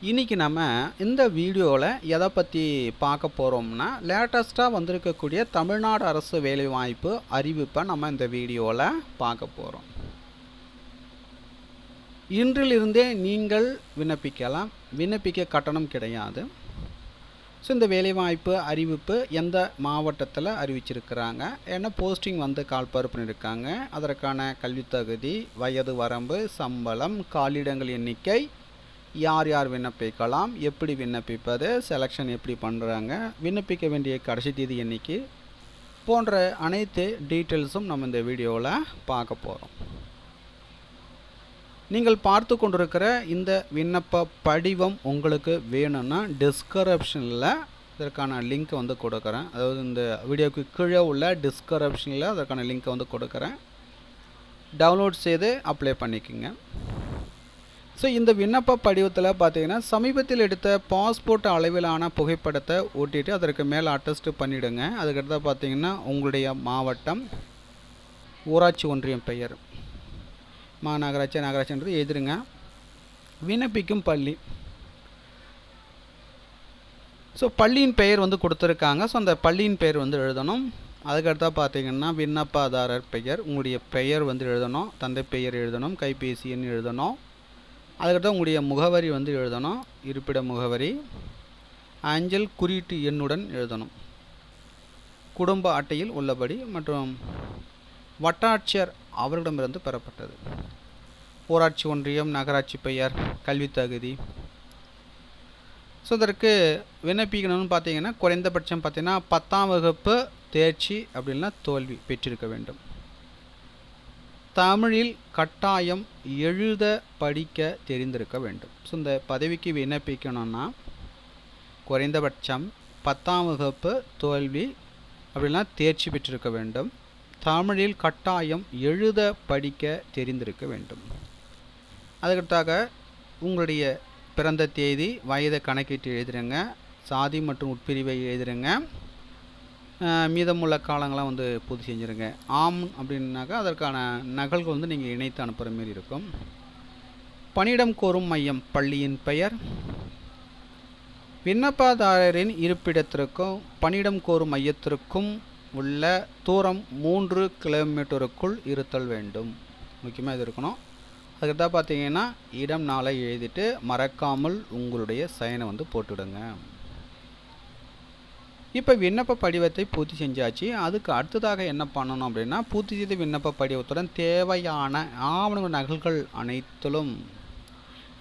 இன்றைக்கி நம்ம இந்த வீடியோவில் எதை பற்றி பார்க்க போகிறோம்னா, லேட்டஸ்ட்டாக வந்திருக்கக்கூடிய தமிழ்நாடு அரசு வேலைவாய்ப்பு அறிவிப்பை நம்ம இந்த வீடியோவில் பார்க்க போகிறோம். இன்றிலிருந்தே நீங்கள் விண்ணப்பிக்கலாம். விண்ணப்பிக்க கட்டணம் கிடையாது. ஸோ இந்த வேலைவாய்ப்பு அறிவிப்பு எந்த மாவட்டத்தில் அறிவிச்சிருக்கிறாங்க, என்ன போஸ்டிங் வந்து கால்பார் பண்ணியிருக்காங்க, அதற்கான கல்வித் தகுதி, வயது வரம்பு, சம்பளம், காலியிடங்கள் எண்ணிக்கை, யார் யார் விண்ணப்பிக்கலாம், எப்படி விண்ணப்பிப்பது, செலெக்ஷன் எப்படி பண்ணுறாங்க, விண்ணப்பிக்க வேண்டிய கடைசி தேதி எண்ணிக்கை போன்ற அனைத்து டீட்டெயில்ஸும் நம்ம இந்த வீடியோவில் பார்க்க போகிறோம். நீங்கள் பார்த்து கொண்டிருக்கிற இந்த விண்ணப்ப படிவம் உங்களுக்கு வேணும்னா டிஸ்கிரிப்ஷனில் இதற்கான லிங்க் வந்து கொடுக்குறேன். அதாவது இந்த வீடியோவுக்கு கீழே உள்ள டிஸ்கிரிப்ஷனில் அதற்கான லிங்க்கை வந்து கொடுக்குறேன். டவுன்லோட் செய்து அப்ளை பண்ணிக்கோங்க. ஸோ இந்த விண்ணப்ப படிவத்தில் பார்த்தீங்கன்னா, சமீபத்தில் எடுத்த பாஸ்போர்ட் அளவிலான புகைப்படத்தை ஒட்டிட்டு அதற்கு மேலே அட்டஸ்ட் பண்ணிவிடுங்க. அதுக்கடுத்து பார்த்தீங்கன்னா, உங்களுடைய மாவட்டம், ஊராட்சி ஒன்றியம் பெயர், மாநகராட்சி நகராட்சின்றது எழுதிருங்க. விண்ணப்பிக்கும் பள்ளி, ஸோ பள்ளியின் பெயர் வந்து கொடுத்துருக்காங்க. ஸோ அந்த பள்ளியின் பெயர் வந்து எழுதணும். அதுக்கடுத்தா பார்த்தீங்கன்னா, விண்ணப்பதாரர் பெயர், உங்களுடைய பெயர் வந்து எழுதணும், தந்தை பெயர் எழுதணும், கைபேசி எண் எழுதணும். அதுக்கடுத்து உங்களுடைய முகவரி வந்து எழுதணும், இருப்பிட முகவரி, அஞ்சல் குறியீட்டு எண்ணுடன் எழுதணும், குடும்ப அட்டையில் உள்ளபடி மற்றும் வட்டாட்சியர் அவர்களிடமிருந்து பெறப்பட்டது, ஊராட்சி ஒன்றியம் நகராட்சி பெயர், கல்வித் தகுதி. ஸோ இதற்கு விண்ணப்பிக்கணும்னு பார்த்தீங்கன்னா, குறைந்தபட்சம் பார்த்தீங்கன்னா 10ஆம் வகுப்பு தேர்ச்சி அப்படின்னா தோல்வி பெற்றிருக்க வேண்டும். தமிழில் கட்டாயம் எழுத படிக்க தெரிந்திருக்க வேண்டும். ஸோ இந்த பதவிக்கு விண்ணப்பிக்கணும்னா குறைந்தபட்சம் 10ஆம் வகுப்பு தோல்வி அப்படின்னா தேர்ச்சி பெற்றிருக்க வேண்டும். தமிழில் கட்டாயம் எழுத படிக்க தெரிந்திருக்க வேண்டும். அதுக்கடுத்தாக உங்களுடைய பிறந்த தேதி, வயதை கணக்கிட்டு எழுதுருங்க, சாதி மற்றும் உட்பிரிவை எழுதுருங்க. மீதமுள்ள காலங்களாம் வந்து பூர்த்தி செஞ்சுருங்க. ஆம் அப்படின்னாக்கா அதற்கான நகல்கள் வந்து நீங்கள் இணைத்து அனுப்புகிற மாரி இருக்கும். பணியிடம் கோரும் மையம், பள்ளியின் பெயர், விண்ணப்பதாரரின் இருப்பிடத்திற்கும் பணியிடம் கோரும் மையத்திற்கும் உள்ள தூரம் 3 கிலோமீட்டருக்குள் இருத்தல் வேண்டும். முக்கியமாக இது இருக்கணும். அதுக்கு பார்த்தீங்கன்னா, இடம் நாளை எழுதிட்டு மறக்காமல் உங்களுடைய சைனை வந்து போட்டுவிடுங்க. இப்போ விண்ணப்ப படிவத்தை பூர்த்தி செஞ்சாச்சு. அதுக்கு அடுத்ததாக என்ன பண்ணணும் அப்படின்னா, பூர்த்தி செய்த விண்ணப்ப படிவத்துடன் தேவையான ஆவண நகல்கள் அனைத்திலும்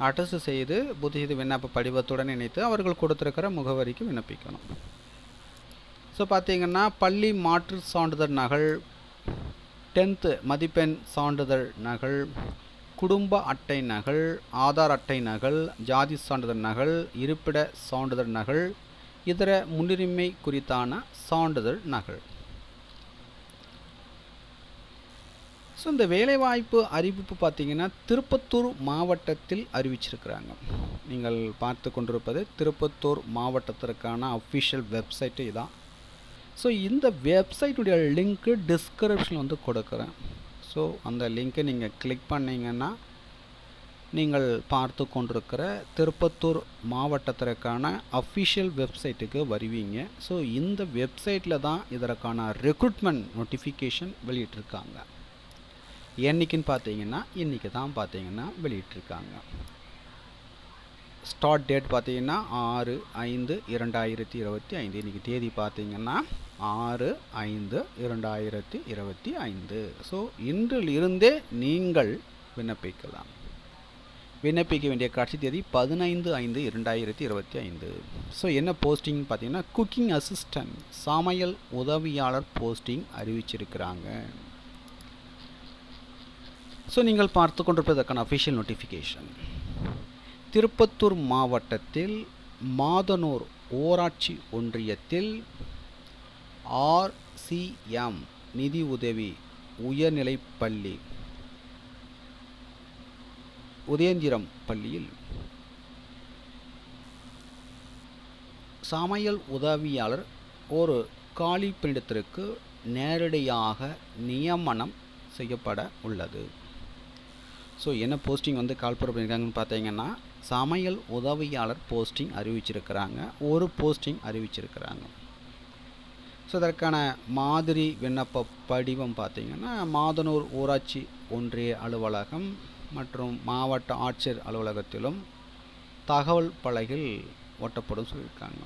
அட்டஸ்ட் செய்து பூர்த்தி செய்த விண்ணப்ப படிவத்துடன் இணைத்து அவர்கள் கொடுத்துருக்கிற முகவரிக்கு விண்ணப்பிக்கணும். ஸோ பார்த்தீங்கன்னா, பள்ளி மாற்று சான்றிதழ் நகல், 10th மதிப்பெண் சான்றிதழ் நகல், குடும்ப அட்டை நகல், ஆதார் அட்டை நகல், ஜாதி சான்றிதழ் நகல், இருப்பிட சான்றிதழ் நகல், இதர முன்னுரிமை குறித்தான சான்றிதழ் நகல். ஸோ இந்த வேலைவாய்ப்பு அறிவிப்பு பார்த்தீங்கன்னா, திருப்பத்தூர் மாவட்டத்தில் அறிவிச்சிருக்கிறாங்க. நீங்கள் பார்த்து கொண்டிருப்பது திருப்பத்தூர் மாவட்டத்திற்கான அஃபிஷியல் வெப்சைட்டு இதான். ஸோ இந்த வெப்சைட்டுடைய லிங்க்கு டிஸ்கிரிப்ஷனில் வந்து கொடுக்குறேன். ஸோ அந்த லிங்க்கை நீங்கள் கிளிக் பண்ணிங்கன்னா நீங்கள் பார்த்து கொண்டிருக்கிற திருப்பத்தூர் மாவட்டத்திற்கான அஃபிஷியல் வெப்சைட்டுக்கு வருவீங்க. ஸோ இந்த வெப்சைட்டில் தான் இதற்கான ரெக்ரூட்மெண்ட் நோட்டிஃபிகேஷன் வெளியிட்டிருக்காங்க. என்றைக்குன்னு பார்த்தீங்கன்னா, இன்றைக்கி தான் பார்த்தீங்கன்னா வெளியிட்டிருக்காங்க. ஸ்டார்ட் டேட் பார்த்தீங்கன்னா 6/5/2025. இன்றைக்கி தேதி பார்த்தீங்கன்னா 6/5/2025. ஸோ இன்றிலிருந்தே நீங்கள் விண்ணப்பிக்கலாம். விண்ணப்பிக்க வேண்டிய கடைசி தேதி 15/5/2025. ஸோ என்ன போஸ்டிங் பார்த்தீங்கன்னா, குக்கிங் அசிஸ்டன்ட், சமையல் உதவியாளர் போஸ்டிங் அறிவிச்சிருக்கிறாங்க. ஸோ நீங்கள் பார்த்து கொண்டிருப்பதற்கான அஃபிஷியல் நோட்டிஃபிகேஷன். திருப்பத்தூர் மாவட்டத்தில் மாதனூர் ஊராட்சி ஒன்றியத்தில் RCM நிதி உதவி உயர்நிலைப் பள்ளி உதயந்திரம் பள்ளியில் சமையல் உதவியாளர் ஒரு காலி பணியிடத்திற்கு நேரடியாக நியமனம் செய்யப்பட உள்ளது. ஸோ என்ன போஸ்டிங் வந்து கால்பர் பண்ணியிருக்காங்கன்னு பார்த்தீங்கன்னா சமையல் உதவியாளர் போஸ்டிங் அறிவிச்சிருக்கிறாங்க, ஒரு போஸ்டிங் அறிவிச்சிருக்கிறாங்க. ஸோ இதற்கான மாதிரி விண்ணப்ப படிவம் பார்த்திங்கன்னா மாதனூர் ஊராட்சி ஒன்றிய அலுவலகம் மற்றும் மாவட்ட ஆட்சியர் அலுவலகத்திலும் தகவல் பலகையில் ஒட்டப்படும் சொல்லியிருக்காங்க.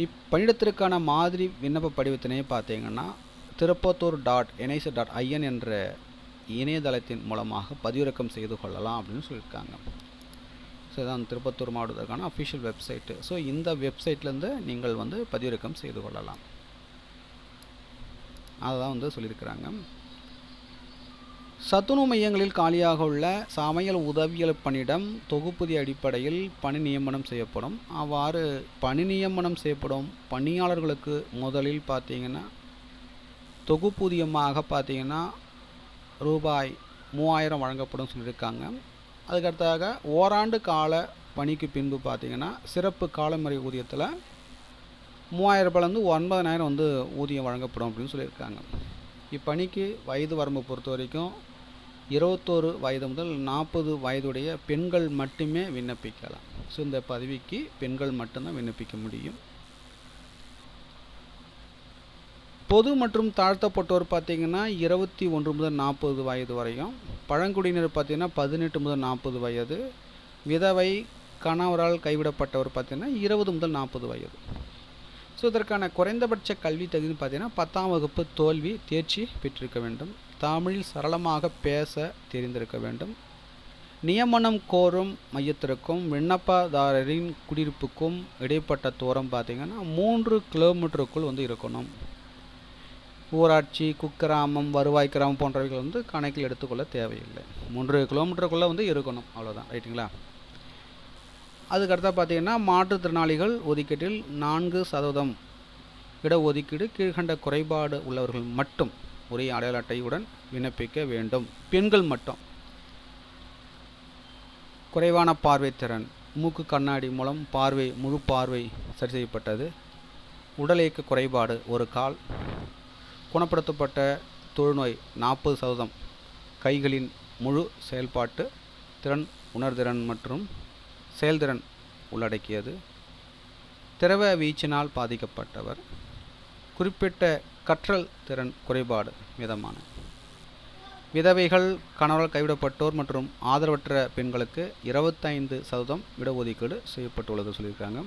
இப்பணியிடத்திற்கான மாதிரி விண்ணப்ப படிவத்தினை பார்த்தீங்கன்னா திருப்பத்தூர்.nic.in என்ற இணையதளத்தின் மூலமாக பதிவிறக்கம் செய்து கொள்ளலாம் அப்படின்னு சொல்லியிருக்காங்க. ஸோ இதான் திருப்பத்தூர் மாவட்டத்திற்கான அஃபிஷியல் வெப்சைட்டு. ஸோ இந்த வெப்சைட்லேருந்து நீங்கள் வந்து பதிவிறக்கம் செய்து கொள்ளலாம், அதுதான் வந்து சொல்லியிருக்கிறாங்க. சத்துணவு மையங்களில் காலியாக உள்ள சமையல் உதவியல் பணியிடம் தொகுப்பூதிய அடிப்படையில் பணி நியமனம் செய்யப்படும். அவ்வாறு பணி நியமனம் செய்யப்படும் பணியாளர்களுக்கு முதலில் பார்த்தீங்கன்னா தொகுப்பூதியமாக பார்த்தீங்கன்னா ரூபாய் 3000 வழங்கப்படும் சொல்லியிருக்காங்க. அதுக்கடுத்தாக ஓராண்டு கால பணிக்கு பின்பு பார்த்தீங்கன்னா சிறப்பு காலமுறை ஊதியத்தில் 3000 ரூபாயிலேருந்து 9000 வந்து ஊதியம் வழங்கப்படும் அப்படின்னு சொல்லியிருக்காங்க. இப்பணிக்கு வயது வரம்பு பொறுத்த வரைக்கும் 21 வயது முதல் 40 வயதுடைய பெண்கள் மட்டுமே விண்ணப்பிக்கலாம். ஸோ இந்த பதவிக்கு பெண்கள் மட்டும்தான் விண்ணப்பிக்க முடியும். பொது மற்றும் தாழ்த்தப்பட்டோர் பார்த்திங்கன்னா 21 முதல் 40 வயது வரையும், பழங்குடியினர் பார்த்திங்கன்னா 18 முதல் 40 வயது, விதவை கணவரால் கைவிடப்பட்டவர் பார்த்திங்கன்னா 20 முதல் 40 வயது. ஸோ இதற்கான குறைந்தபட்ச கல்வி தகுதி பார்த்திங்கன்னா 10ஆம் வகுப்பு தோல்வி தேர்ச்சி பெற்றிருக்க வேண்டும், தமிழில் சரளமாக பேச தெரிந்திருக்க வேண்டும். நியமனம் கோரும் மையத்திற்கும் விண்ணப்பதாரரின் குடியிருப்புக்கும் இடைப்பட்ட தூரம் பார்த்திங்கன்னா 3 கிலோமீட்டருக்குள் வந்து இருக்கணும். ஊராட்சி, குக்கிராமம், வருவாய் கிராமம் போன்றவைகள் வந்து கணக்கில் எடுத்துக்கொள்ள தேவையில்லை. 3 கிலோமீட்டருக்குள்ளே வந்து இருக்கணும், அவ்வளோதான். ரைட்டுங்களா? அதுக்கடுத்தா பார்த்தீங்கன்னா மாற்றுத்திறனாளிகள் ஒதுக்கீட்டில் 4% இடஒதுக்கீடு கீழ்கண்ட குறைபாடு உள்ளவர்கள் மட்டும் உரிய அடையாள அட்டையுடன் விண்ணப்பிக்க வேண்டும். பெண்கள் மட்டும். குறைவான பார்வை திறன், மூக்கு கண்ணாடி மூலம் பார்வை முழு பார்வை சரி செய்யப்பட்டது, உடல் இயக்க குறைபாடு ஒரு கால், குணப்படுத்தப்பட்ட தொழுநோய் 40%, கைகளின் முழு செயல்பாட்டு திறன், உணர்திறன் மற்றும் செயல்திறன் உள்ளடக்கியது, திரவ வீச்சினால் பாதிக்கப்பட்டவர், குறிப்பிட்ட கற்றல் திறன் குறைபாடு மிதமான, விதவைகள், கணவரால் கைவிடப்பட்டோர் மற்றும் ஆதரவற்ற பெண்களுக்கு 25% இடஒதுக்கீடு செய்யப்பட்டுள்ளது சொல்லியிருக்காங்க.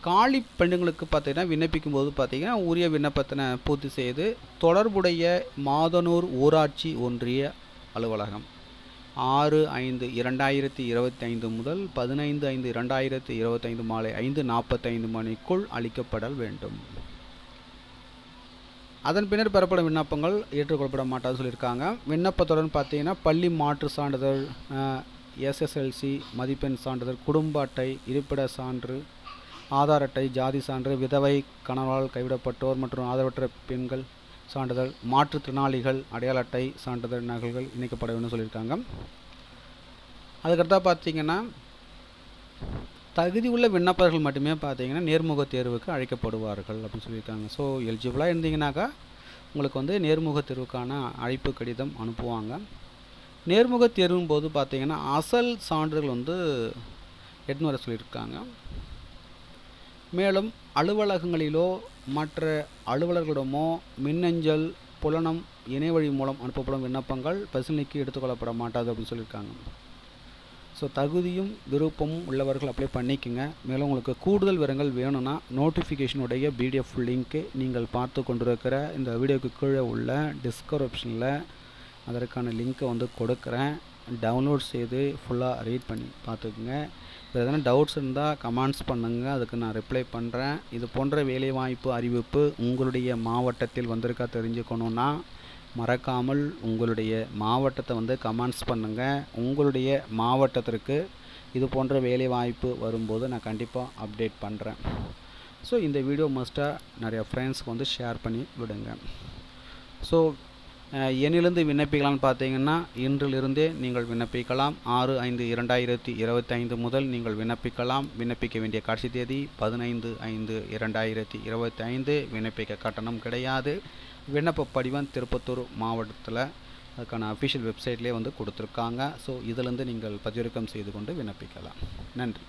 காலி பெண்களுக்கு பார்த்தீங்கன்னா விண்ணப்பிக்கும் போது பார்த்தீங்கன்னா உரிய விண்ணப்பத்தினை பூர்த்தி செய்து தொடர்புடைய மாதனூர் ஊராட்சி ஒன்றிய அலுவலகம் 6/5/2025 முதல் 15/5/2025 மாலை 5:45 மணிக்குள் அளிக்கப்பட வேண்டும். அதன் பின்னர் பெறப்படும் விண்ணப்பங்கள் ஏற்றுக்கொள்ளப்பட மாட்டாது சொல்லியிருக்காங்க. விண்ணப்பத்துடன் பார்த்தீங்கன்னா பள்ளி மாற்று சான்றிதழ், SSLC மதிப்பெண் சான்றிதழ், குடும்ப அட்டை, இருப்பிட சான்று, ஆதார் அட்டை, ஜாதி சான்று, விதவை கணவரால் கைவிடப்பட்டோர் மற்றும் ஆதரவற்ற பெண்கள் சான்றிதழ், மாற்றுத்திறனாளிகள் அடையாள அட்டை சான்றிதழ் நகல்கள் இணைக்கப்பட வேண்டும் சொல்லியிருக்காங்க. அதுக்கடுத்தா பார்த்தீங்கன்னா தகுதி உள்ள விண்ணப்பர்கள் மட்டுமே பார்த்தீங்கன்னா நேர்முக தேர்வுக்கு அழைக்கப்படுவார்கள் அப்படின்னு சொல்லியிருக்காங்க. ஸோ எலிஜிபிளாக இருந்தீங்கன்னாக்கா உங்களுக்கு வந்து நேர்முக தேர்வுக்கான அழைப்பு கடிதம் அனுப்புவாங்க. நேர்முக தேர்வின் போது பார்த்தீங்கன்னா அசல் சான்றிதழ் வந்து எடுத்துன்னு வர சொல்லியிருக்காங்க. மேலும் அலுவலகங்களிலோ மற்ற அலுவலர்களிடமோ மின்னஞ்சல், புலனம், இணையவழி மூலம் அனுப்பப்படும் விண்ணப்பங்கள் பரிசீலனைக்கு எடுத்துக்கொள்ளப்பட மாட்டாது அப்படின்னு சொல்லியிருக்காங்க. ஸோ தகுதியும் விருப்பமும் உள்ளவர்கள் அப்ளை பண்ணிக்கோங்க. மேலும் உங்களுக்கு கூடுதல் விவரங்கள் வேணும்னா நோட்டிஃபிகேஷனுடைய PDF லிங்க்கு நீங்கள் பார்த்து கொண்டிருக்கிற இந்த வீடியோக்கு கீழே உள்ள டிஸ்கிரிப்ஷனில் அதற்கான லிங்க்கை வந்து கொடுக்குறேன். டவுன்லோட் செய்து ஃபுல்லாக ரீட் பண்ணி பார்த்துக்குங்க. இப்போ எதனா டவுட்ஸ் இருந்தால் கமெண்ட்ஸ் பண்ணுங்கள், அதுக்கு நான் ரிப்ளை பண்ணுறேன். இது போன்ற வேலைவாய்ப்பு அறிவிப்பு உங்களுடைய மாவட்டத்தில் வந்திருக்கா தெரிஞ்சுக்கணுன்னா மறக்காமல் உங்களுடைய மாவட்டத்தை வந்து கமெண்ட்ஸ் பண்ணுங்கள். உங்களுடைய மாவட்டத்திற்கு இது போன்ற வேலைவாய்ப்பு வரும்போது நான் கண்டிப்பாக அப்டேட் பண்ணுறேன். ஸோ இந்த வீடியோ மஸ்ட்டாக நிறைய ஃப்ரெண்ட்ஸ்க்கு வந்து ஷேர் பண்ணி விடுங்க. ஸோ என்னிலிருந்து விண்ணப்பிக்கலாம்னு பார்த்தீங்கன்னா இன்றிலிருந்தே நீங்கள் விண்ணப்பிக்கலாம். 6/5/2025 முதல் நீங்கள் விண்ணப்பிக்கலாம். விண்ணப்பிக்க வேண்டிய கடைசி தேதி 15/5/2025. விண்ணப்பிக்க கட்டணம் கிடையாது. விண்ணப்ப படிவம் திருப்பத்தூர் மாவட்டத்தில் அதுக்கான அஃபிஷியல் வெப்சைட்லேயே வந்து கொடுத்துருக்காங்க. ஸோ இதிலேருந்து நீங்கள் பதிவிறக்கம் செய்து கொண்டு விண்ணப்பிக்கலாம். நன்றி.